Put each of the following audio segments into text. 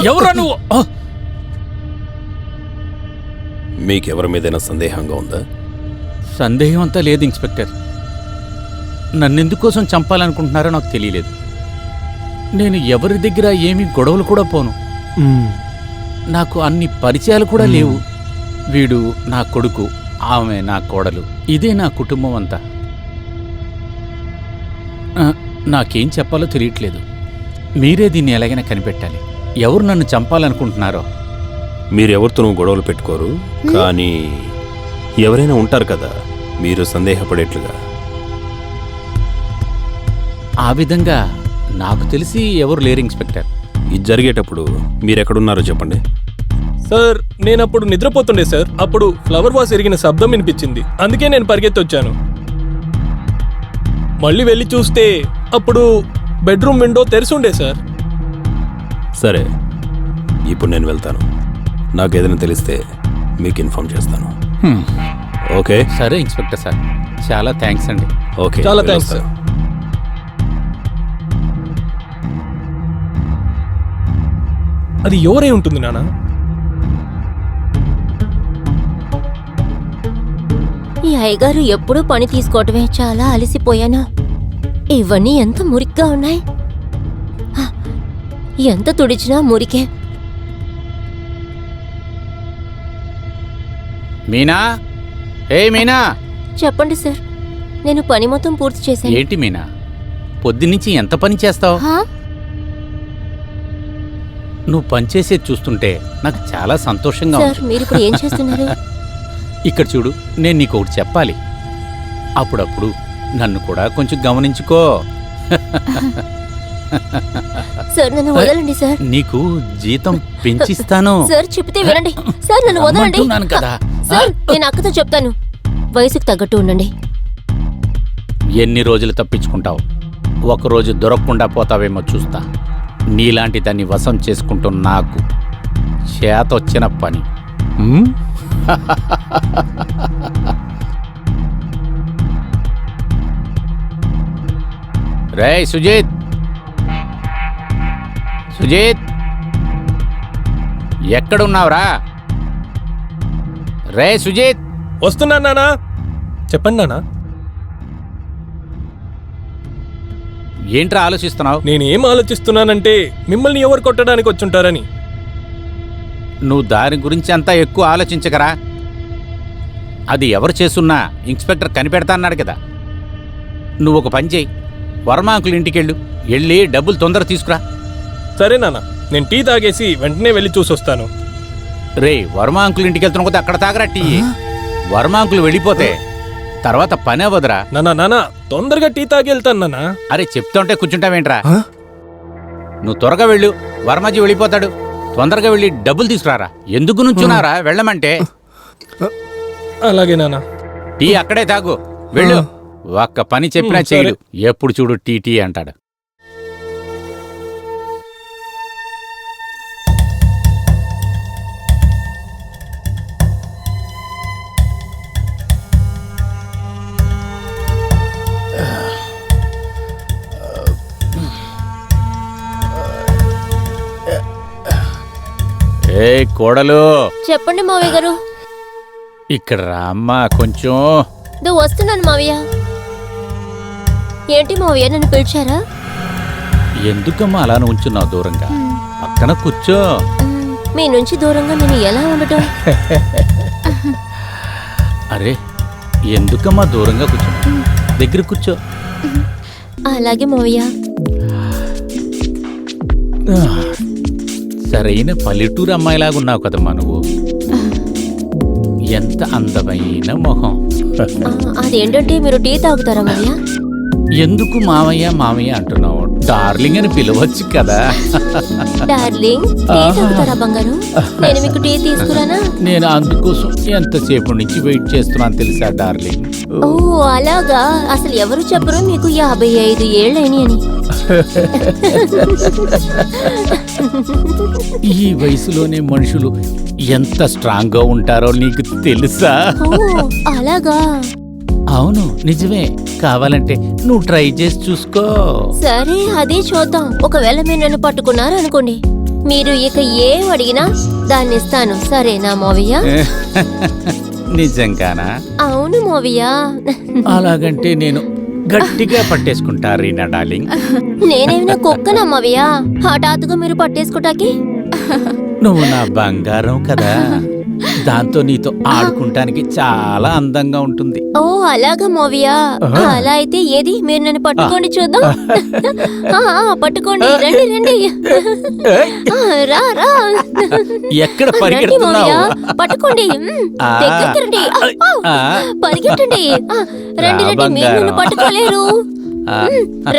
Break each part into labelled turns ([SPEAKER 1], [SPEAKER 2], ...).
[SPEAKER 1] ఎవరా నువ్వు?
[SPEAKER 2] మీకెవరి మీదైనా సందేహంగా ఉందా?
[SPEAKER 1] సందేహం అంతా లేదు ఇన్స్పెక్టర్. నన్నెందుకోసం చంపాలనుకుంటున్నారో నాకు తెలియలేదు. నేను ఎవరి దగ్గర ఏమీ గొడవలు కూడా పోను. నాకు అన్ని పరిచయాలు కూడా లేవు. వీడు నా కొడుకు, ఆమె నా కోడలు, ఇదే నా కుటుంబం అంతా. నాకేం చెప్పాలో తెలియట్లేదు. మీరే దీన్ని ఎలాగైనా కనిపెట్టాలి. ఎవరు నన్ను చంపాలనుకుంటున్నారో.
[SPEAKER 2] మీరెవరితోనూ గొడవలు పెట్టుకోరు, కానీ ఎవరైనా ఉంటారు కదా మీరు సందేహపడేట్లుగా.
[SPEAKER 1] ఆ విధంగా నాకు తెలిసి ఎవరు లేరు ఇన్స్పెక్టర్.
[SPEAKER 2] ఇది జరిగేటప్పుడు మీరెక్కడున్నారో చెప్పండి.
[SPEAKER 3] సార్, నేనప్పుడు నిద్రపోతుండే సార్. అప్పుడు ఫ్లవర్ వాస్ ఎరిగిన శబ్దం వినిపించింది. అందుకే నేను పరిగెత్తి వచ్చాను. మళ్ళీ వెళ్ళి చూస్తే అప్పుడు బెడ్రూమ్ విండో తెరిచుండే సార్.
[SPEAKER 2] సరే, ఇప్పుడు నేను వెళ్తాను. నాకేదైనా తెలిస్తే మీకు ఇన్ఫార్మ్ చేస్తాను. ఓకే?
[SPEAKER 1] సరే ఇన్స్పెక్టర్ సార్, చాలా థ్యాంక్స్ అండి.
[SPEAKER 2] ఓకే,
[SPEAKER 3] చాలా థ్యాంక్స్ సార్. అది ఎవరై ఉంటుంది నాన్న?
[SPEAKER 4] ఈ అయ్యగారు ఎప్పుడూ పని తీసుకోవటమే. చాలా అలసిపోయాను. ఇవన్నీ ఎంత మురికిగా ఉన్నాయి. ఎంత తుడిచినా మురికే.
[SPEAKER 1] మీనా, మీనా.
[SPEAKER 4] చెప్పండి సార్, నేను పని మొత్తం పూర్తి చేశాను.
[SPEAKER 1] ఏంటి మీనా, పొద్దున్నుంచి ఎంత పని చేస్తావు? నువ్వు పనిచేసేది చూస్తుంటే నాకు చాలా సంతోషంగా ఉంది.
[SPEAKER 4] సార్, మీరు ఇప్పుడు ఏం చేస్తున్నారు?
[SPEAKER 1] ఇక్కడ చూడు, నేను నీకు ఒకటి చెప్పాలి. అప్పుడప్పుడు నన్ను కూడా కొంచెం గమనించుకో.
[SPEAKER 4] సార్, నన్ను వదలండి సార్.
[SPEAKER 1] నీకు జీతం పెంచిస్తాను.
[SPEAKER 4] సార్, చెప్తే వినండి. సార్, నన్ను వదలండి.
[SPEAKER 1] రమ్మంటున్నాను కదా.
[SPEAKER 4] సార్, నేను అక్కతో చెప్తాను. వయసుకు తగ్గట్టు ఉండండి.
[SPEAKER 1] ఎన్ని రోజులు తప్పించుకుంటావు? ఒకరోజు దొరకకుండా పోతావేమో చూస్తా. నీలాంటి దాన్ని వశం చేసుకుంటూ నాకు చేతొచ్చిన పని. రేయ్ సుజీత్, సుజీత్, ఎక్కడున్నావురా? రే సుజీత్.
[SPEAKER 3] వస్తున్నా నానా. చెప్పండి నానా.
[SPEAKER 1] ఏంట్రా ఆలోచిస్తున్నావు?
[SPEAKER 3] నేనేం ఆలోచిస్తున్నానంటే మిమ్మల్ని ఎవరు కొట్టడానికి వచ్చుంటారని.
[SPEAKER 1] నువ్వు దాని గురించి అంతా ఎక్కువ ఆలోచించకరా. అది ఎవరు చేసున్నా ఇన్స్పెక్టర్ కనిపెడతా అన్నాడు కదా. నువ్వు ఒక పని చేయి, వర్మ అంకుల్ ఇంటికెళ్ళు. వెళ్ళి డబ్బులు తొందర తీసుకురా.
[SPEAKER 3] సరే నాన్న, నేను టీ తాగేసి వెంటనే వెళ్ళి చూసొస్తాను.
[SPEAKER 1] రే, వర్మ అంకుల్ ఇంటికి వెళ్తున్నా కొద్ది అక్కడ తాగరా టీ. వర్మ అంకుల్ వెళ్ళిపోతే తర్వాత పని అవ్వదురా.
[SPEAKER 3] నానా, తొందరగా టీ తాగి వెళ్తాను నాన్న.
[SPEAKER 1] అరే, చెప్తుంటే కూర్చుంటావేంట్రా? నువ్వు త్వరగా వెళ్ళు, వర్మజీ వెళ్ళిపోతాడు. తొందరగా వెళ్ళి డబ్బులు తీసుకురారా. ఎందుకు నుంచున్నారా? వెళ్ళమంటే.
[SPEAKER 3] అలాగే నాన్న.
[SPEAKER 1] టీ అక్కడే తాగు, వెళ్ళు. ఒక్క పని చెప్పినా చేయడు. ఎప్పుడు చూడు టీ టీ అంటాడు. ఏ కోడలు.
[SPEAKER 4] చెప్పండి మావయ్య గారు.
[SPEAKER 1] ఇక్కడ రామ్మా కొంచెం.
[SPEAKER 4] వస్తున్నాను మావయ్య. ఏంటి మావయ్య, నన్ను పిలిచారా?
[SPEAKER 1] ఎందుకమ్మా అలా ఉంచున్నావు దూరంగా? పక్కన కూర్చో.
[SPEAKER 4] మీ నుంచి దూరంగా నేను ఎలా ఉండటం?
[SPEAKER 1] అరే, ఎందుకమ్మా దూరంగా కూర్చో, దగ్గర కూర్చో.
[SPEAKER 4] అలాగే మావయ్య.
[SPEAKER 1] సరైన పల్లెటూరు అమ్మాయిలాగున్నావు కదమ్మా నువ్వు. ఎంత అందమైన మొహం.
[SPEAKER 4] అదేంటంటే మీరు టీ తాగుతారా మావయ్య?
[SPEAKER 1] ఎందుకు మావయ్య మావయ్య అంటున్నావు? డార్లింగ్ అని పిలవచ్చు కదా.
[SPEAKER 4] డార్లింగ్ టీ తాగుతారా బంగారు? నేను మీకు టీ తీసుకురానా?
[SPEAKER 1] నేను అందుకోసం ఎంతసేపు నుంచి వెయిట్ చేస్తున్నాను తెలుసా డార్లింగ్.
[SPEAKER 4] ఓ అలాగా. అసలు ఎవరు చెప్పరు మీకు 55 ఏళ్ళని అని.
[SPEAKER 1] ఈ వయసులోనే మనుషులు ఎంత స్ట్రాంగ్ గా ఉంటారో నీకు తెలుసా?
[SPEAKER 4] ఓ అలాగా.
[SPEAKER 1] అవును నిజమే. కావాలంటే నువ్వు ట్రై చేసి చూసుకో.
[SPEAKER 4] సరే అదే చూద్దాం. ఒకవేళ మీరు నన్ను పట్టుకున్నారు అనుకోండి, మీరు ఇక ఏం అడిగినా దాన్ని ఇస్తాను. సరేనా మోవయ్య?
[SPEAKER 1] నిజంగానా?
[SPEAKER 4] అవును మోవయ్య.
[SPEAKER 1] అలాగంటే నేను గట్టిగా పట్టేసుకుంటా రీనా డార్లింగ్.
[SPEAKER 4] నేనేమైనా కుక్కనా మోవయ్య హఠాత్తుగా మీరు పట్టేసుకుంటాకి?
[SPEAKER 1] నువ్వు నా బంగారం కదా, దాంతో నీతో ఆడుకుంటానికి చాలా అందంగా ఉంటుంది.
[SPEAKER 4] ఓ అలాగా మోవయ్య. అలా అయితే ఏది మీరు నన్ను పట్టుకోండి చూద్దాం. పట్టుకోండి. రండి రండి. రా రా.
[SPEAKER 1] ఎక్కడ
[SPEAKER 4] రండి
[SPEAKER 1] పరిగెడుతున్నావు?
[SPEAKER 4] మోవయ్య. పట్టుకోండి. దగ్గరికి రండి. పరిగెట్టండి. రండి రండి. మీరు నన్ను పట్టుకోలేరు.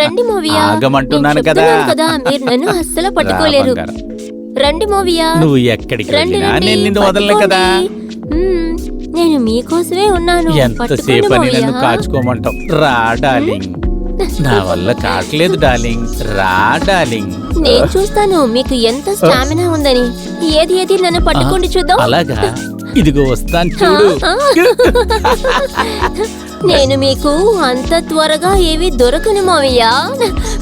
[SPEAKER 4] రండి మోవయ్య.
[SPEAKER 1] ఆగమంటున్నాను
[SPEAKER 4] నేను
[SPEAKER 1] కదా.
[SPEAKER 4] చెప్తున్నాను కదా, మీరు నన్ను అస్సలు పట్టుకోలేరు.
[SPEAKER 1] రా బంగారం.
[SPEAKER 4] రండి మోవయ్య.
[SPEAKER 1] నువ్వు ఎక్కడికి
[SPEAKER 4] రండి
[SPEAKER 1] వెళ్ళినా
[SPEAKER 4] రండి.
[SPEAKER 1] నేను నిన్ను వదలను కదా.
[SPEAKER 4] నేను మీకోసమే ఉన్నాను.
[SPEAKER 1] ఎంతసేపు అని నన్ను కాచుకోమంటావు? రా డార్లింగ్. నా వల్ల కావట్లేదు డార్లింగ్. రా డార్లింగ్.
[SPEAKER 4] నేను చూస్తాను మీకు ఎంత స్టామినా ఉందని. ఏది ఏది నన్ను పట్టుకోండి చూద్దాం.
[SPEAKER 1] అలాగా? ఇదిగో వస్తాను చూడు.
[SPEAKER 4] నేను మీకు అంత త్వరగా ఏవి దొరకను మావయ్య.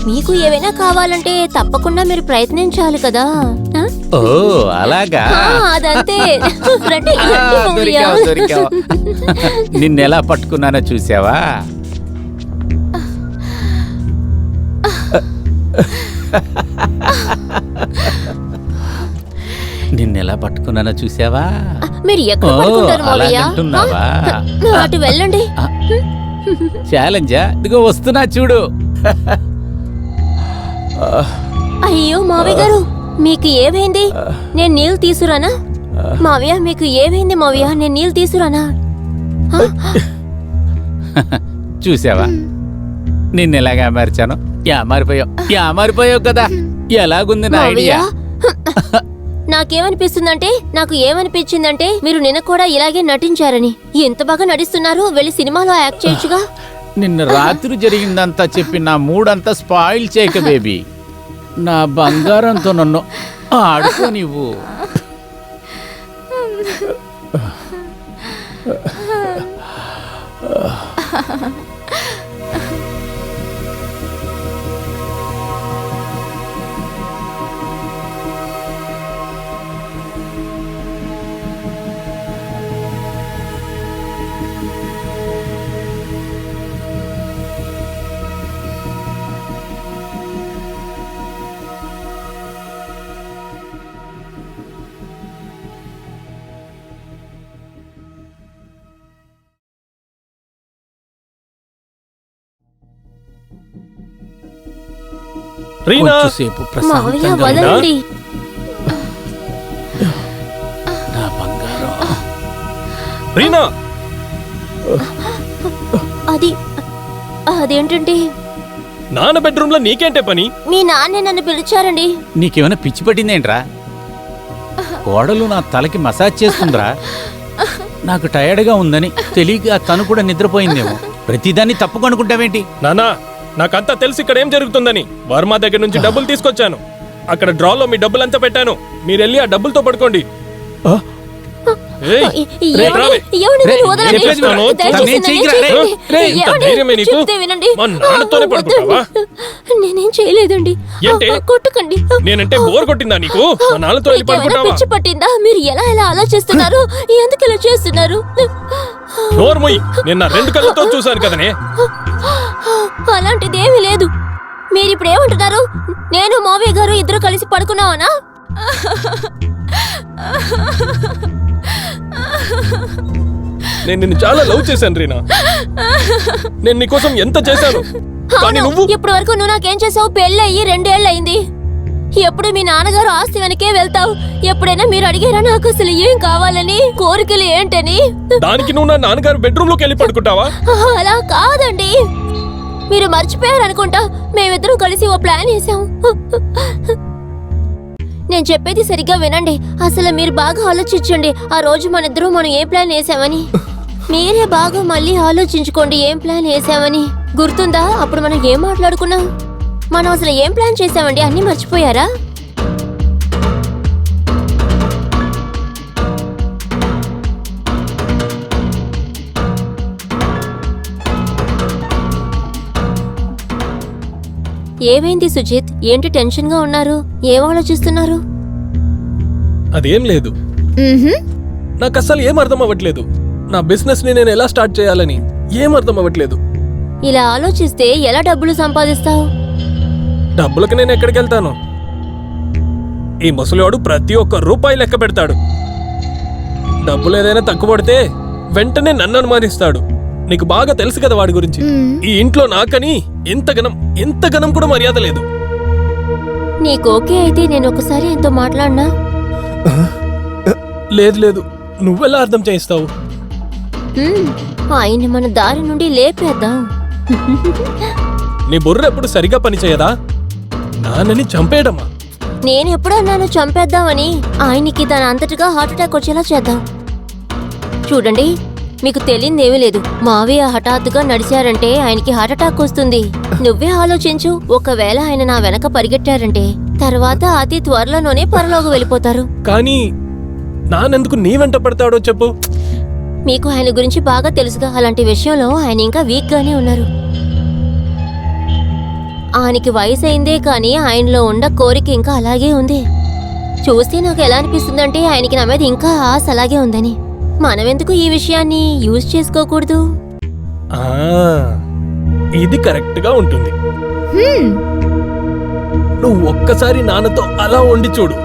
[SPEAKER 4] మీకు ఏవైనా కావాలంటే తప్పకుండా మీరు ప్రయత్నించాలి కదా.
[SPEAKER 1] ఓ అలాగా?
[SPEAKER 4] అదంతే. రండి, రండి మావయ్య.
[SPEAKER 1] దొరికావు దొరికావు. నిన్నెలా పట్టుకున్నానో చూసావా? నిన్నెలా పట్టుకున్నానో చూసావా?
[SPEAKER 4] మీరు ఎక్కడ పడుకుంటారు మావయ్య?
[SPEAKER 1] అలాగంటున్నావా?
[SPEAKER 4] అటు వెళ్ళండి.
[SPEAKER 1] ఛాలెంజా? ఇదిగో వస్తున్నా చూడు.
[SPEAKER 4] అయ్యో మావయ్య గారు, మీకు ఏమైంది? నేను నీళ్ళు తీసుకురానా? మావయ్య మీకు ఏమైంది మావయ్య? నేను నీళ్ళు తీసుకురానా?
[SPEAKER 1] చూసావా నిన్నెలాగా అమర్చాను? యామారిపోయావు కదా. ఎలాగుంది నా ఐడియా?
[SPEAKER 4] నాకేమనిపిస్తుందంటే, నాకు ఏమనిపించిందంటే మీరు నిన్న కూడా ఇలాగే నటించారని. ఎంత బాగా నటిస్తున్నారు, వెళ్ళి సినిమాలో యాక్ట్ చేయొచ్చుగా.
[SPEAKER 1] నిన్న రాత్రి జరిగిందంతా చెప్పి నా మూడంతా స్పాయిల్ చేయక బేబీ. నా బంగారంతో నన్ను ఆడుకో నీవు.
[SPEAKER 3] రీనా,
[SPEAKER 1] కొంచెంసేపు
[SPEAKER 4] మావయ్య
[SPEAKER 1] ప్రశాంతంగా
[SPEAKER 4] వదలండి.
[SPEAKER 1] నా బంగారం.
[SPEAKER 3] రీనా,
[SPEAKER 4] అదేంటంటే
[SPEAKER 3] నాన్న బెడ్రూమ్ లో నీకేంటే పని?
[SPEAKER 4] మీ నాన్నే నన్ను పిలిచారండి.
[SPEAKER 1] నీకేమైనా పిచ్చి పట్టిందేంట్రా? కోడలు నా తలకి మసాజ్ చేస్తుందిరా. నాకు టయర్డ్గా ఉందని తెలియక తను కూడా నిద్రపోయిందేమో. ప్రతిదాన్ని తప్పు అనుకుంటావేంటి?
[SPEAKER 3] నానా, నాకంతా తెలుసు ఇక్కడ ఏం జరుగుతుందని. వర్మ దగ్గర నుంచి డబ్బులు తీసుకొచ్చాను. అక్కడ డ్రాలో మీ డబ్బులంతా పెట్టాను. మీరెళ్ళి ఆ డబ్బులతో పడుకోండి. ఏయ్, రే, రావే. మా నాన్నతోనే పడుకుంటావా?
[SPEAKER 4] నేనేం చేయలేదండి.
[SPEAKER 3] ఏంటి?
[SPEAKER 4] కొట్టకండి.
[SPEAKER 3] నేనంటే బోర్ కొట్టిందా నీకు? మా నాన్నతో వెళ్ళి
[SPEAKER 4] మీకేమైనా
[SPEAKER 3] పడుకుంటావా?
[SPEAKER 4] పిచ్చి పట్టిందా? మీరు ఎలా ఎలా అలా చేస్తున్నారు? ఎందుకు ఇలా చేస్తున్నారు?
[SPEAKER 3] నోర్మొయ్, నిన్న 2 కళ్ళతో చూశాను కదనే.
[SPEAKER 4] అలాంటిది ఏమీ లేదు. మీరిప్పుడు ఏమంటున్నారు? నేను మావయ్య గారు ఇద్దరు కలిసి పడుకున్నావనా?
[SPEAKER 3] నేను నిన్ను చాలా లవ్ చేశాను రీనా. నేను నీకోసం ఎంత చేశాను. కానీ నువ్వు
[SPEAKER 4] ఇప్పటి వరకు నువ్వు నాకేం చేసావు? పెళ్ళయ్యి 2 ఏళ్ళు అయింది. ఎప్పుడు మీ నాన్నగారు ఆస్తి వెనకే వెళ్తావు. ఎప్పుడైనా మీరు అడిగారా నాకు అసలు ఏం కావాలని, కోరికలు ఏంటని?
[SPEAKER 3] దానికి నువ్వు నా నాన్నగారు బెడ్రూమ్ లోకి వెళ్ళి పడుకుంటావా?
[SPEAKER 4] అలా కాదండి. మీరు మర్చిపోయారనుకుంటా. మేమిద్దరం కలిసి ఓ ప్లాన్ వేసాం. నేను చెప్పేది సరిగ్గా వినండి. అసలు మీరు బాగా ఆలోచించండి. ఆ రోజు మనం ఏ ప్లాన్ వేసామని. మీరే బాగా మళ్ళీ ఆలోచించుకోండి ఏం ప్లాన్ వేసామని. గుర్తుందా అప్పుడు మనం ఏం మాట్లాడుకున్నాం? మనం అసలు ఏం ప్లాన్ చేసామండి? అన్నీ మర్చిపోయారా? ఏమైంది సుజిత్? ఏంటి టెన్షన్ గా ఉన్నారు? ఏం ఆలోచిస్తున్నారు?
[SPEAKER 3] అదేం లేదు. నాకు అసలు ఏం అర్థం అవ్వట్లేదు. నా బిజినెస్ ని నేను ఎలా స్టార్ట్ చేయాలని ఏం అర్థం అవ్వట్లేదు.
[SPEAKER 4] ఇలా ఆలోచిస్తే ఎలా డబ్బులు సంపాదిస్తావు?
[SPEAKER 3] డబ్బులకు నేను ఎక్కడికి వెళ్తాను? ఈ ముసలివాడు ప్రతి ఒక్క రూపాయి లెక్క పెడతాడు. డబ్బులు ఏదైనా తక్కువ పడితే వెంటనే నన్ను అనుమానిస్తాడు. నీకు బాగా తెలుసు కదా వాడి గురించి. ఈ ఇంట్లో నాకని ఎంతగనం కూడా మర్యాద లేదు.
[SPEAKER 4] నీకు ఓకే అయితే నేను ఒకసారి ఆయనతో మాట్లాడినా?
[SPEAKER 3] లేదు, నువ్వెలా అర్థం చేయిస్తావు?
[SPEAKER 4] ఆయన్ని మన దారి నుండి లేపేద్దాం.
[SPEAKER 3] నీ బుర్ర ఎప్పుడు సరిగా పనిచేయదా? నాన్నని చంపేయడమా?
[SPEAKER 4] నేనెప్పుడు అన్నాను చంపేద్దామని? ఆయనకి దాని అంతటిగా హార్ట్అటాక్ వచ్చేలా చేద్దాం. చూడండి, మీకు తెలియదేమీ లేదు. మావయ్య హఠాత్తుగా నడిచారంటే ఆయనకి హార్ట్అటాక్ వస్తుంది. నువ్వే ఆలోచించు. ఒకవేళ ఆయన నా వెనక పరిగెట్టారంటే తర్వాత అతి త్వరలోనే పరలోకి వెళ్ళిపోతారు.
[SPEAKER 3] కానీ నాన్నెందుకు నీ వెంట పడతాడో చెప్పు.
[SPEAKER 4] మీకు ఆయన గురించి బాగా తెలుసుగా. అలాంటి విషయంలో ఆయన ఇంకా వీక్ గానే ఉన్నారు. ఆయనకి వయసు అయిందే కానీ ఆయనలో ఉన్న కోరిక ఇంకా అలాగే ఉంది. చూస్తే నాకు ఎలా అనిపిస్తుందంటే ఆయనకి నా మీద ఇంకా ఆశ అలాగే ఉందని. మనమెందుకు ఈ విషయాన్ని యూజ్ చేసుకోకూడదు?
[SPEAKER 3] ఇది కరెక్ట్ గా ఉంటుంది. నువ్వు ఒక్కసారి నాన్నతో అలా వండి చూడు.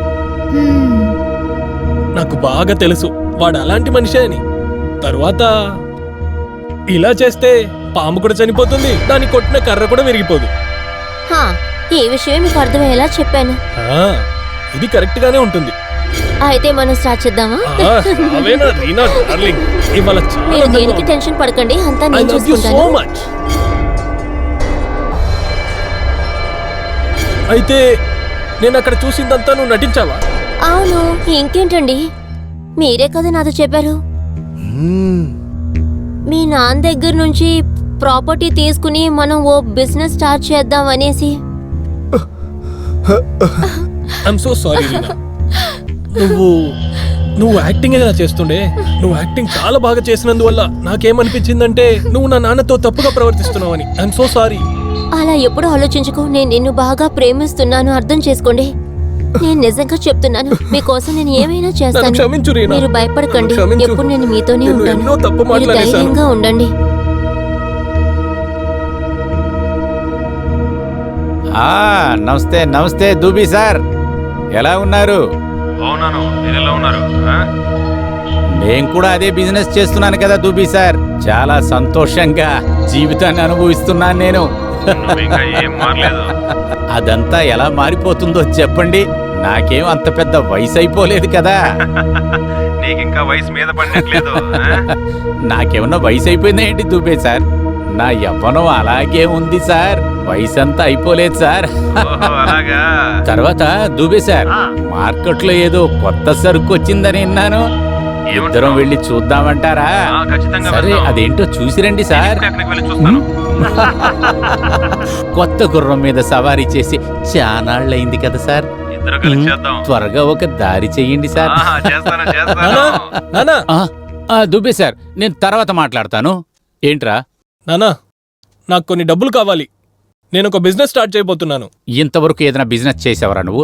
[SPEAKER 3] నాకు బాగా తెలుసు వాడు అలాంటి మనిషే అని. తరువాత ఇలా చేస్తే పాము కూడా చనిపోతుంది, దాన్ని కొట్టిన కర్ర కూడా విరిగిపోదు.
[SPEAKER 4] ఈ విషయం మీకు అర్థమయ్యేలా చెప్పాను.
[SPEAKER 3] ఇది కరెక్ట్ గానే ఉంటుంది.
[SPEAKER 4] అయితే మనం స్టార్ట్ చేద్దామా? మీరు దేనికి టెన్షన్ పడకండి, అంతా నేను చూసుకుంటాను.
[SPEAKER 3] అయితే నేను అక్కడ చూసిందంతా నువ్వు నటించావా?
[SPEAKER 4] అవును, ఇంకేంటండి, మీరే కదా నాతో చెప్పారు మీ నాన్న దగ్గర నుంచి ప్రాపర్టీ తీసుకుని మనం ఓ బిజినెస్ స్టార్ట్ చేద్దాం అనేసి.
[SPEAKER 3] I'm so sorry Reena. నువ్వు యాక్టింగ్ ఎలా చేస్తుండే? నువ్వు యాక్టింగ్ చాలా బాగా చేసినందువల్ల నాకేమనిపించిందంటే నువ్వు నా నాన్నతో తప్పుగా ప్రవర్తిస్తున్నావని. I'm so sorry.
[SPEAKER 4] అలా ఎప్పుడు ఆలోచించుకో. నేను నిన్ను బాగా ప్రేమిస్తున్నాను, అర్థం చేసుకోండి. నేను నిజంగా చెప్తున్నాను, మీకోసం నేను ఏమైనా చేస్తాను.
[SPEAKER 3] క్షమించు రీనా.
[SPEAKER 4] మీరు భయపడకండి, ఎప్పుడు నేను మీతోనే ఉంటాను. మీరు
[SPEAKER 3] మాట్లాడేశాను.
[SPEAKER 4] ధైర్యంగా ఉండండి.
[SPEAKER 1] నమస్తే నమస్తే దూబీ సార్, ఎలా ఉన్నారు?
[SPEAKER 2] అవునాను, మీరెలా ఉన్నారు?
[SPEAKER 1] నేను కూడా అదే బిజినెస్ చేస్తున్నాను కదా దూబీ సార్. చాలా సంతోషంగా జీవితాన్ని అనుభవిస్తున్నాను నేను.
[SPEAKER 2] ఏం మారలేదు.
[SPEAKER 1] అదంతా ఎలా మారిపోతుందో చెప్పండి. నాకేం అంత పెద్ద వయసు అయిపోలేదు కదా.
[SPEAKER 2] నీకింకా వయసు మీద పడినట్లేదు.
[SPEAKER 1] నాకేమన్నా వయసు అయిపోయిందా ఏంటి దూబే సార్? నా యవ్వనం అలాగే ఉంది సార్, వయసు అంతా అయిపోలేదు సార్. తర్వాత దూబే సార్, మార్కెట్లో ఏదో కొత్త సరుకు వచ్చిందని విన్నాను. ఇద్దరం వెళ్ళి చూద్దామంటారా? సరే, అదేంటో చూసిరండి సార్. కొత్త గుర్రం మీద సవారీ చేసి చానాళ్ళయింది కదా సార్. త్వరగా ఒక దారి చెయ్యండి సార్. దుబ్బే సార్, నేను తర్వాత మాట్లాడతాను. ఏంట్రా?
[SPEAKER 3] నానా, నాకు కొన్ని డబ్బులు కావాలి. నేను ఒక బిజినెస్ స్టార్ట్ చేయబోతున్నాను.
[SPEAKER 1] ఇంతవరకు ఏదైనా బిజినెస్ చేసావరా నువ్వు?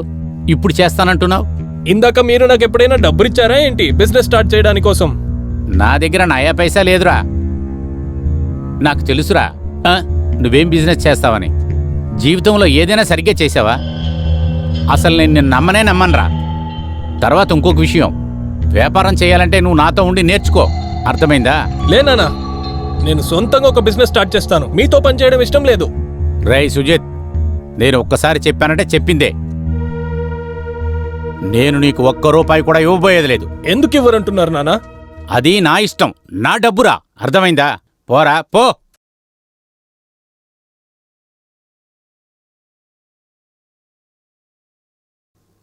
[SPEAKER 1] ఇప్పుడు చేస్తానంటున్నావు.
[SPEAKER 3] ఇందాక మీరు నాకు ఎప్పుడైనా డబ్బులు ఇచ్చారా ఏంటి బిజినెస్ స్టార్ట్ చేయడానికి కోసం?
[SPEAKER 1] నా దగ్గర నయా పైసా లేదురా. నాకు తెలుసురా నువ్వేం బిజినెస్ చేస్తావని. జీవితంలో ఏదైనా సరిగ్గా చేసావా? అసలు నేను నిన్ను నమ్మనరా. తర్వాత ఇంకొక విషయం, వ్యాపారం చేయాలంటే నువ్వు నాతో ఉండి నేర్చుకో, అర్థమైందా?
[SPEAKER 3] లేనా, నేను సొంతంగా ఒక బిజినెస్ స్టార్ట్ చేస్తాను. మీతో పనిచేయడం ఇష్టం లేదు.
[SPEAKER 1] రేయ్ సుజిత్, నేను ఒక్కసారి చెప్పానంటే చెప్పిందే. నేను నీకు ఒక్క రూపాయి కూడా ఇవ్వబోయేది లేదు.
[SPEAKER 3] ఎందుకు ఇవ్వరంటున్నారు నానా?
[SPEAKER 1] అది నా ఇష్టం, నా డబ్బురా, అర్థమైందా? పోరా పో.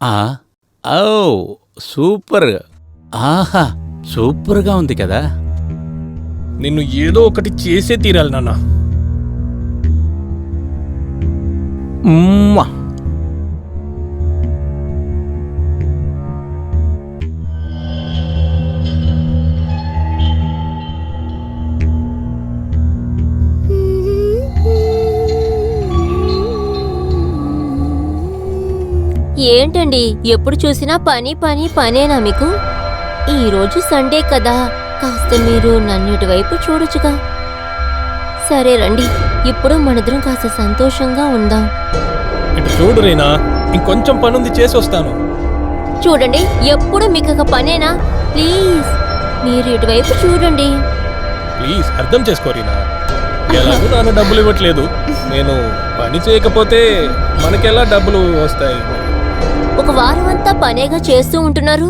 [SPEAKER 1] ఆ ఓ సూపర్. ఆహా సూపర్గా ఉంది కదా.
[SPEAKER 3] నిన్ను ఏదో ఒకటి చేసే తీరాలి నాన్న.
[SPEAKER 1] మ్మ్.
[SPEAKER 4] ఏంటండి ఎప్పుడు చూసినా పని పని పనేనా మీకు? ఈరోజు సండే కదా, కాస్త మీరు నన్నిటి వైపు చూడొచ్చుగా. సరే రండి, ఇప్పుడు మనిద్దరం కాస్త సంతోషంగా ఉందాం.
[SPEAKER 3] ఇటు చూడు రీనా, ఇంకొంచెం పనుంది, చేసి వస్తాను.
[SPEAKER 4] చూడండి, ఎప్పుడు మీకు ఒక పనేనా? ప్లీజ్ మీరు ఇటువైపు చూడండి.
[SPEAKER 3] ప్లీజ్ అర్థం చేసుకో రీనా. ఎలాగో నాన్న డబ్బులు ఇవ్వట్లేదు, నేను పని చేయకపోతే మనకెలా డబ్బులు వస్తాయి?
[SPEAKER 4] ఒక వారం అంతా పనేగా చేస్తూ ఉంటున్నారు.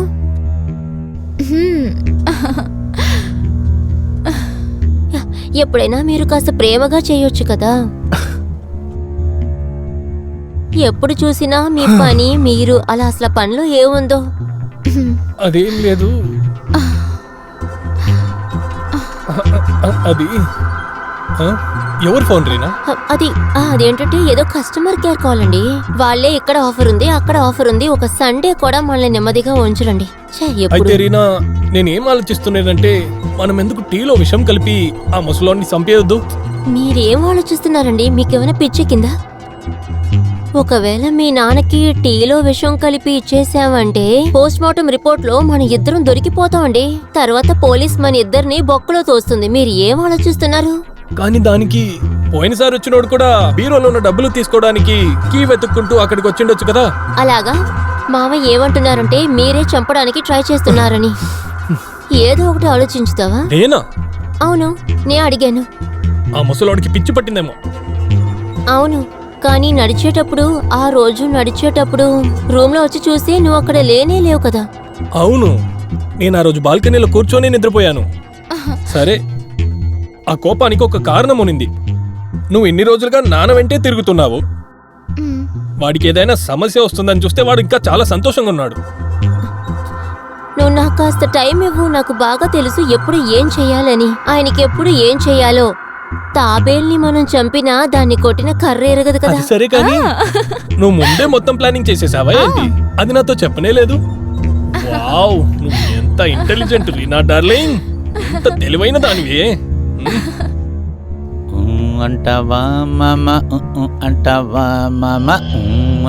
[SPEAKER 4] ఎప్పుడైనా మీరు కాస్త ప్రేమగా చేయొచ్చు కదా. ఎప్పుడు చూసినా మీ పని మీరు, అలా అసలు పనిలో ఏముందో.
[SPEAKER 3] అదేం లేదు, అది ఎవరు ఫోన్ రీనా?
[SPEAKER 4] అదేంటంటే ఏదో కస్టమర్ కేర్ కాల్ అండి. వాళ్ళే ఇక్కడ ఆఫర్ ఉంది, అక్కడ ఆఫర్ ఉంది, ఒక సండే కూడా మనల్ని నెమ్మదిగా ఉంచరండి.
[SPEAKER 3] అయితే రీనా, నేనేం ఆలోచిస్తున్నానంటే మనం ఎందుకు టీలో విషం కలిపి ఆ ముసలోని చంపేయొద్దు?
[SPEAKER 4] మీరేం ఆలోచిస్తున్నారండి? మీకేమైనా పిచ్చి కింద? ఒకవేళ మీ నాన్నకి టీలో విషం కలిపి ఇచ్చేసామంటే పోస్ట్ మార్టం రిపోర్ట్ లో మన ఇద్దరం దొరికిపోతామండి. తర్వాత పోలీస్ మన ఇద్దరిని బొక్కలో తోస్తుంది. మీరు ఏం ఆలోచిస్తున్నారు?
[SPEAKER 3] కానీ దానికి పోయినసారి వచ్చినోడు కూడా బీరోలో ఉన్న డబ్బులు తీసుకోవడానికి కీ వెతుక్కుంటూ అక్కడికి వచ్చిండొచ్చు కదా.
[SPEAKER 4] అలాగా? మామ ఏమంటున్నారంటే మీరే చంపడానికి ట్రై చేస్తున్నారని. ఏదో ఒకటి ఆలోచించుతావా?
[SPEAKER 3] నేనా?
[SPEAKER 4] అవును, నే అడిగాను.
[SPEAKER 3] ఆ ముసలోడికి పిచ్చి పట్టిందేమో.
[SPEAKER 4] అవును, కానీ నడిచేటప్పుడు, ఆ రోజు నడిచేటప్పుడు రూమ్ లో వచ్చి చూసి నువ్వు అక్కడ లేనే లేవు కదా.
[SPEAKER 3] అవును, నేను ఆ రోజు బాల్కనీలో కూర్చొని నిద్రపోయాను. సరే, ఆ కోపానికి ఒక కారణం ఉనింది. నువ్వు ఇన్ని రోజులుగా నాన్న వెంటే తిరుగుతున్నావు. వాడికి ఏదైనా సమస్య వస్తుందని చూస్తే వాడు ఇంకా చాలా సంతోషంగా ఉన్నాడు.
[SPEAKER 4] నువ్వు నాకు కాస్త టైం ఇవ్వు. నాకు బాగా తెలుసు ఎప్పుడు ఏం చెయ్యాలని, ఆయనకి ఎప్పుడు ఏం చెయ్యాలో. తాబేల్ని మనం చంపినా దాన్ని కొట్టిన కర్ర ఎరగదు కదా.
[SPEAKER 3] అది సరే కానీ నువ్వు ముందే మొత్తం ప్లానింగ్ చేసేసావా ఏంటి? అది నాతో చెప్పనే లేదు. వావ్, నువ్వు ఎంత ఇంటెలిజెంట్ రీనా డార్లింగ్, ఎంత తెలివైన దానివే.
[SPEAKER 1] అంటావా మామ, అంటావా మామ,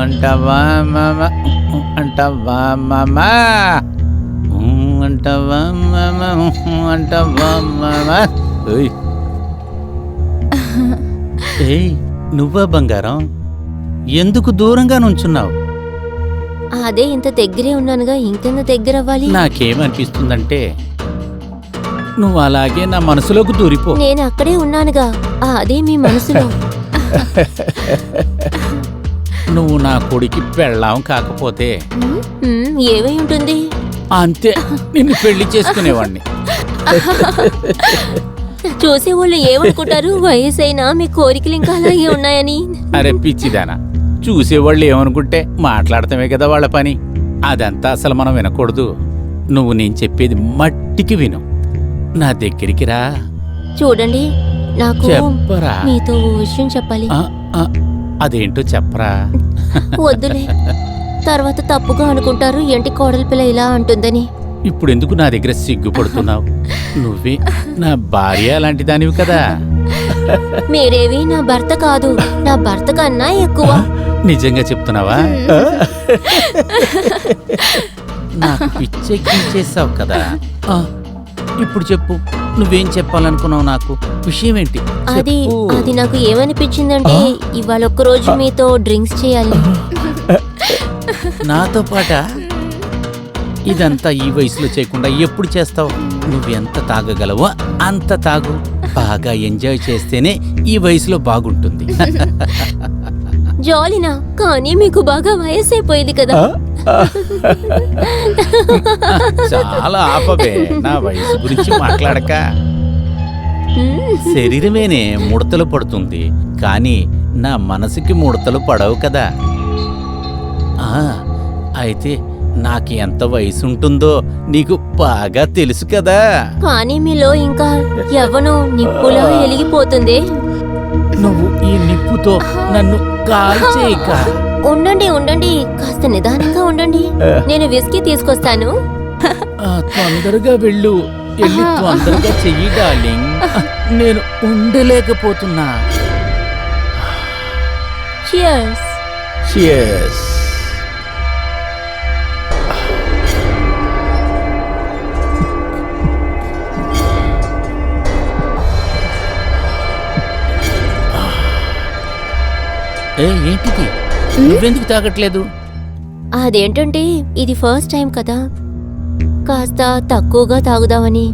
[SPEAKER 1] అంటావా మామ, అంటావా మామ, అంటావా మామ, అంటావా మామ. ఏయ్, నువ్వా బంగారం? ఎందుకు దూరంగా నుంచున్నావు?
[SPEAKER 4] అదే ఇంత దగ్గరే ఉన్నానుగా, ఇంకెంత దగ్గర అవ్వాలి?
[SPEAKER 1] నాకేమనిపిస్తుందంటే నువ్వు అలాగే నా మనసులోకి దూరిపో.
[SPEAKER 4] నేను అక్కడే ఉన్నానుగా, అదే మీ మనసులో.
[SPEAKER 1] నువ్వు నా కొడుకి పెళ్ళాం కాకపోతే
[SPEAKER 4] ఏమై ఉంటుంది?
[SPEAKER 1] అంతే, నిన్ను పెళ్లి చేసుకునేవాణ్ణి.
[SPEAKER 4] చూసేవాళ్ళు ఏమనుకుంటారు? వయసైనా మీ కోరికలు ఇంకా అలాగే ఉన్నాయని.
[SPEAKER 1] అరే పిచ్చిదానా, చూసేవాళ్ళు ఏమనుకుంటే మాట్లాడటమే కదా వాళ్ళ పని. అదంతా అసలు మనం వినకూడదు. నువ్వు నేను చెప్పేది మట్టికి విను. నా దగ్గరికి రా.
[SPEAKER 4] చూడండి, నాకు
[SPEAKER 1] చెప్పరా?
[SPEAKER 4] మీతో ఓ విషయం చెప్పాలి.
[SPEAKER 1] అదేంటో చెప్పరా?
[SPEAKER 4] వద్దులే, తర్వాత తప్పుగా అనుకుంటారు, ఏంటి కోడలి పిల్ల ఇలా అంటుందని.
[SPEAKER 1] ఇప్పుడు ఎందుకు నా దగ్గర సిగ్గుపడుతున్నావు? నువ్వే నా భార్య లాంటి దానివి కదా.
[SPEAKER 4] మీరేవి నా భర్త కాదు, నా భర్త కన్నా ఎక్కువ.
[SPEAKER 1] నిజంగా చెప్తున్నావా? నాకు పిచ్చెక్కించేసావు కదా. ఇప్పుడు చెప్పు, నువ్వేం చెప్పాలనుకున్నావు? నాకు విషయం ఏంటి?
[SPEAKER 4] అది నాకు ఏమనిపించిందంటే ఇవాళ ఒక్కరోజు మీతో డ్రింక్స్ చేయాలి.
[SPEAKER 1] నాతో పాట? ఇదంతా ఈ వయసులో చేయకుండా ఎప్పుడు చేస్తావు? నువ్వెంత తాగగలవో అంత తాగు. బాగా ఎంజాయ్ చేస్తేనే ఈ వయసులో బాగుంటుంది.
[SPEAKER 4] జాలినా, కానీ మీకు బాగా వయసైపోయింది కదా.
[SPEAKER 1] చాలా ఆపవే, నా వయసు గురించి మాట్లాడక. శరీరమేనే ముడతలు పడుతుంది, కానీ నా మనసుకి ముడతలు పడవు కదా. అయితే నాకు ఎంత వయసు ఉంటుందో నీకు బాగా తెలుసు కదా.
[SPEAKER 4] కానీ మీలో ఇంకా యవ్వనం నిప్పులా ఎలిగిపోతుంది.
[SPEAKER 1] నువ్వు ఈ నిప్పుతో నన్ను కాల్చేయక.
[SPEAKER 4] ఉండండి ఉండండి, కాస్త నిదానంగా ఉండండి. నేను విస్కీ తీసుకొస్తాను.
[SPEAKER 1] తొందరగా వెళ్ళు, వెళ్ళి తొందరగా చెయ్యి డార్లింగ్. నేను ఉండలేకపోతున్నా.
[SPEAKER 4] Cheers.
[SPEAKER 1] Cheers. ఏంటిది? నువ్వెందుకు తాగట్లేదు?
[SPEAKER 4] అదేంటంటే ఇది ఫస్ట్ టైం కదా, కాస్త తక్కువగా తాగుదామని.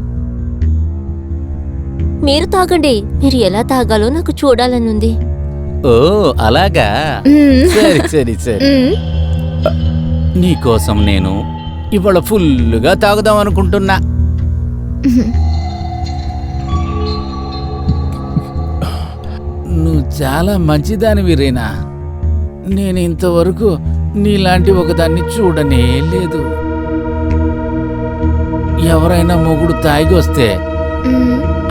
[SPEAKER 4] మీరు తాగండి, మీరు ఎలా తాగాలో నాకు చూడాలనుంది.
[SPEAKER 1] ఓ అలాగా, సరే సరే సరే. నీకోసం నేను ఇవాళ ఫుల్లుగా తాగుదాం అనుకుంటున్నా. నువ్వు చాలా మంచిదానివి రీనా. నేను ఇంతవరకు నీలాంటి ఒకదాన్ని చూడనే లేదు. ఎవరైనా మొగుడు తాగి వస్తే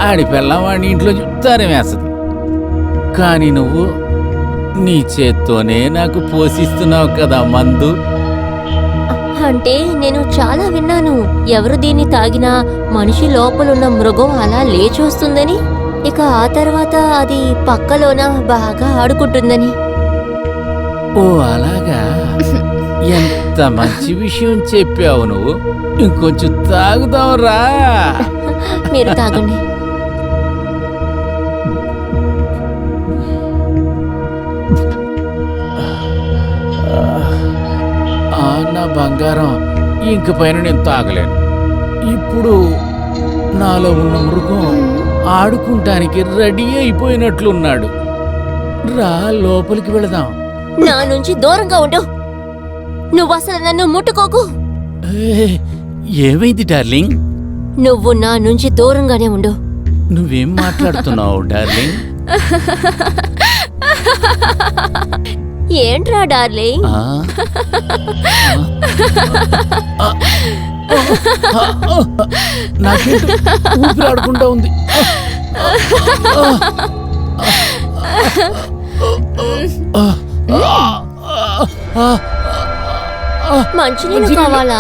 [SPEAKER 1] ఆడి పిల్లం వాడిని ఇంట్లో చుట్టారే వేస్తది. కానీ నువ్వు నీ చేత్తోనే నాకు పోషిస్తున్నావు కదా మందు.
[SPEAKER 4] అంటే నేను చాలా విన్నాను, ఎవరు దీన్ని తాగినా మనిషి లోపలున్న మృగం అలా లేచి వస్తుందని, ఇక ఆ తర్వాత అది పక్కలోన బాగా ఆడుకుంటుందని.
[SPEAKER 1] ఓ అలాగా, ఎంత మంచి విషయం చెప్పావు నువ్వు. ఇంకొంచెం తాగుదాంరా.
[SPEAKER 4] మీరు తాగండి.
[SPEAKER 1] నా బంగారం, ఇంక పైన నేను తాగలేను. ఇప్పుడు నాలో ఉన్న మృగం ఆడుకుంటానికి రెడీ అయిపోయినట్లున్నాడు. రా లోపలికి వెళదాం.
[SPEAKER 4] నా నుంచి దూరంగా ఉండు. నువ్వు అసలు నన్ను ముట్టుకోకు.
[SPEAKER 1] ఏమైంది డార్లింగ్?
[SPEAKER 4] నువ్వు నా నుంచి దూరంగానే ఉండు.
[SPEAKER 1] నువ్వేం మాట్లాడుతున్నావు డార్లింగ్?
[SPEAKER 4] ఏంట్రా డార్లింగ్?
[SPEAKER 1] నాకేంటో ఊపిరాడకుండా ఉంది.
[SPEAKER 4] మంచినీళ్ళు కావాలా?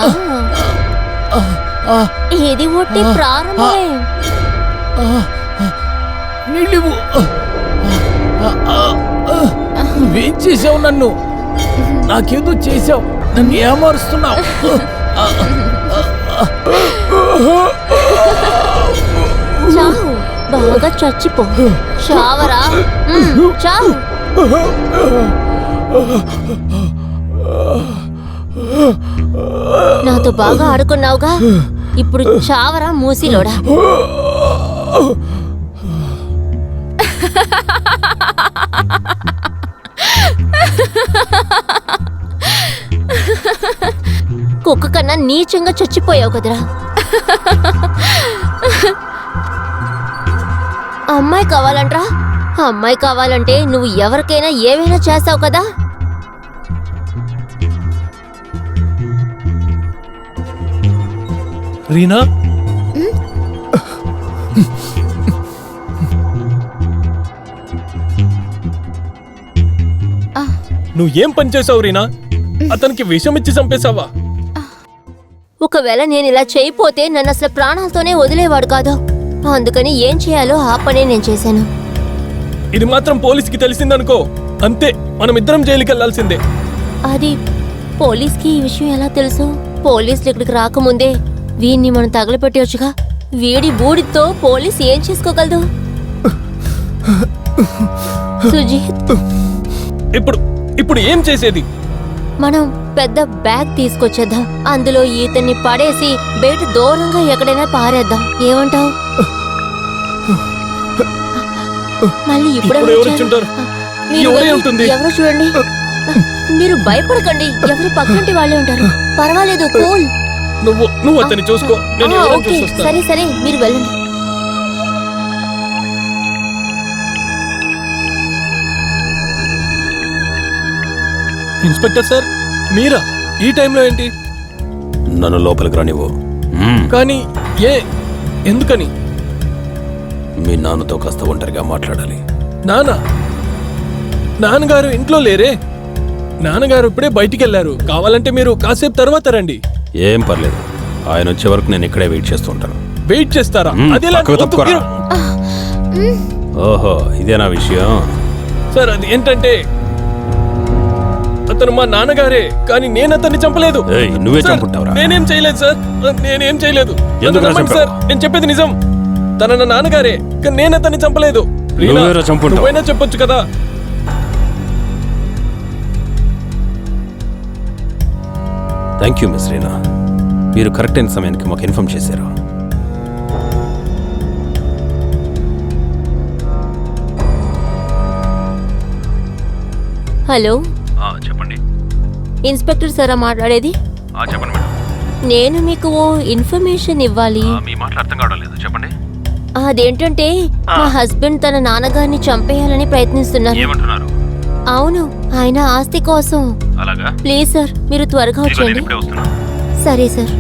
[SPEAKER 4] ఇది ఒట్టి ప్రారంభమే.
[SPEAKER 1] నీళ్ళు నువ్వేం చేసావు? నన్ను నాకేదో చేసావు. నన్ను ఏమారుస్తున్నావు.
[SPEAKER 4] చావు, బాగా చచ్చిపో. చావరా, చావు. నాతో బాగా ఆడుకున్నావుగా, ఇప్పుడు చావరా మూసిలోడా. కుక్క కన్నా నీచంగా చచ్చిపోయావు కదరా. అమ్మాయి కావాలంట్రా? అమ్మాయి కావాలంటే నువ్వు ఎవరికైనా ఏమైనా చేస్తావు కదా.
[SPEAKER 3] రీనా, నువ్వేం పని చేసావు రీనా? అతనికి విషం ఇచ్చి చంపేశావా?
[SPEAKER 4] ఒకవేళ నేను ఇలా చేయపోతే నన్ను అసలు ప్రాణాలతోనే వదిలేవాడు కాదు. అందుకని ఏం చేయాలో ఆ పనే నేను చేశాను.
[SPEAKER 3] ఇది మాత్రం పోలీస్కి తెలిసిందనుకో, అంతే, మనమిద్దరం జైలుకి వెళ్లాల్సిందే.
[SPEAKER 4] అది పోలీస్కి ఈ విషయం ఎలా తెలుసు? పోలీసులు ఇక్కడికి రాకముందే వీడిని మనం తగలపెట్టవచ్చుగా. వీడి బూడితో పోలీస్ ఏం చేసుకోగలదు? సుజీత్,
[SPEAKER 3] ఇప్పుడు ఏం చేసేది?
[SPEAKER 4] మనం పెద్ద బ్యాగ్ తీసుకొచ్చేద్దాం. అందులో ఈతన్ని పడేసి బయట దూరంగా ఎక్కడైనా పారేద్దాం. ఏమంటావు? మళ్ళీ
[SPEAKER 3] ఇప్పుడు ఎవరు వచ్చుంటారు? ఎవరే ఉంటుంది?
[SPEAKER 4] ఎవరో చూడండి. మీరు భయపడకండి, ఎవరు పక్కంటి వాళ్ళే ఉంటారు. పర్వాలేదు, కూల్.
[SPEAKER 3] నువ్వు అతన్ని చూసుకో, నేను ఎవరైనా
[SPEAKER 4] ఓకే,
[SPEAKER 3] చూసొస్తాను.
[SPEAKER 4] సరే సరే, మీరు వెళ్ళండి.
[SPEAKER 3] ఇన్స్పెక్టర్ సార్, మీరా? ఈ టైంలో ఏంటి?
[SPEAKER 5] నన్ను లోపలికి రానివ్వు.
[SPEAKER 3] కానీ ఎందుకని?
[SPEAKER 5] మీ నాన్నతో కాస్త ఒంటరిగా మాట్లాడాలి.
[SPEAKER 3] నాన్నగారు ఇంట్లో లేరే. నాన్నగారు ఇప్పుడే బయటికి వెళ్ళారు. కావాలంటే మీరు కాసేపు తర్వాత రండి.
[SPEAKER 5] ఏం పర్లేదు, ఆయన వచ్చే వరకు నేను ఇక్కడే వెయిట్ చేస్తూ ఉంటాను.
[SPEAKER 3] వెయిట్ చేస్తారా? అదేలా?
[SPEAKER 5] పక్కకు తప్పుకోరా. ఓహో, ఇదేనా విషయం?
[SPEAKER 3] సార్ అది ఏంటంటే అతను మా నాన్నగారే, కానీ నేను అతన్ని చంపలేదు.
[SPEAKER 5] ఏయ్, నువ్వే
[SPEAKER 3] సార్,
[SPEAKER 5] చంపుంటావురా?
[SPEAKER 3] నేనేం చేయలేదు సార్, నేనేం చేయలేదు.
[SPEAKER 5] ఎందుకు
[SPEAKER 3] నన్ను నమ్మండి సార్, నేను చెప్పేది నిజం. తన నా నాన్నగారే, కానీ నేను అతన్ని చంపలేదు. రీనా,
[SPEAKER 5] నువ్వేరా చంపుంటావు?
[SPEAKER 3] నువ్వైనా చెప్పొచ్చు కదా.
[SPEAKER 5] థ్యాంక్ యూ మిస్ రీనా, మీరు కరెక్ట్ అయిన సమయానికి మాకు ఇన్ఫార్మ్ చేశారు.
[SPEAKER 4] హలో,
[SPEAKER 2] చెప్పండి.
[SPEAKER 4] ఇన్స్పెక్టర్ సారా మాట్లాడేది?
[SPEAKER 2] చెప్పండి మేడం.
[SPEAKER 4] నేను మీకు ఓ ఇన్ఫర్మేషన్ ఇవ్వాలి.
[SPEAKER 2] మీ మాటలు అర్థం కావడం లేదు, చెప్పండి.
[SPEAKER 4] అదేంటంటే మా హస్బెండ్ తన నాన్నగారిని చంపేయాలని ప్రయత్నిస్తున్నారు.
[SPEAKER 2] ఏమంటున్నారు?
[SPEAKER 4] అవును, ఆయన ఆస్తి కోసం.
[SPEAKER 2] అలాగా?
[SPEAKER 4] ప్లీజ్ సార్, మీరు త్వరగా వచ్చేయండి.
[SPEAKER 2] ఇప్పుడే వస్తున్నాను.
[SPEAKER 4] సరే సార్.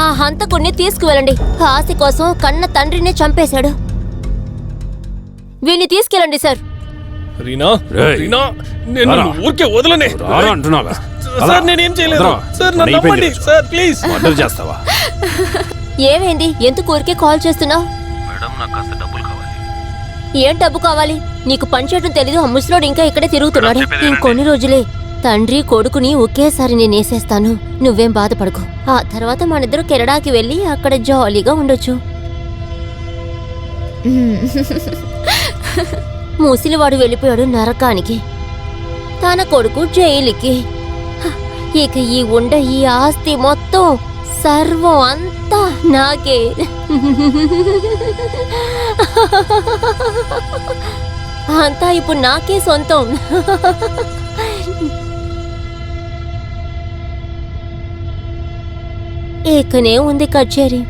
[SPEAKER 4] ఆ హంతకుడిని తీసుకువెళ్ళండి. ఆ ఆస్తి కోసం కన్న తండ్రిని చంపేశాడు. వీణ్ణి తీసుకెళ్ళండి సార్.
[SPEAKER 3] రీనా,
[SPEAKER 5] రేయ్.
[SPEAKER 3] రీనా, నేను
[SPEAKER 5] రారా.
[SPEAKER 3] ఊరికే వదలనే.
[SPEAKER 5] రారా అంటున్నావా?
[SPEAKER 3] సార్ నేనేం చేయలేదు.
[SPEAKER 5] రా.
[SPEAKER 3] సార్ నన్ను
[SPEAKER 5] అయిపోయింది
[SPEAKER 3] నమ్మండి
[SPEAKER 5] తెలుసు.
[SPEAKER 3] Sir, please.
[SPEAKER 5] మర్డర్ చేస్తావా?
[SPEAKER 4] ఏమైంది? ఎందుకు ఊరికే కాల్ చేస్తున్నావు?
[SPEAKER 2] మేడం, నాకు కాస్త డబ్బులు కావాలి.
[SPEAKER 4] ఏం డబ్బు కావాలి? నీకు పని చేయడం తెలీదు. ఆ ముసలోడు ఇంకా ఇక్కడే తిరుగుతున్నాడు.
[SPEAKER 2] చెప్పేది వినండి.
[SPEAKER 4] ఇంకొన్ని రోజులే తండ్రి కొడుకుని ఒకేసారి నేనేసేస్తాను. నువ్వేం బాధపడకు. ఆ తర్వాత మనిద్దరు కెనడాకి వెళ్ళి అక్కడ జాలీగా ఉండొచ్చు. ముసిలివాడు వెళ్ళిపోయాడు నరకానికి, తన కొడుకు జైలుకి. ఇక ఈ ఆస్తి మొత్తం సర్వం అంతా నాకే. అంతా ఇప్పుడు నాకే సొంతం. ఇకనే ఉంది కచేరీ.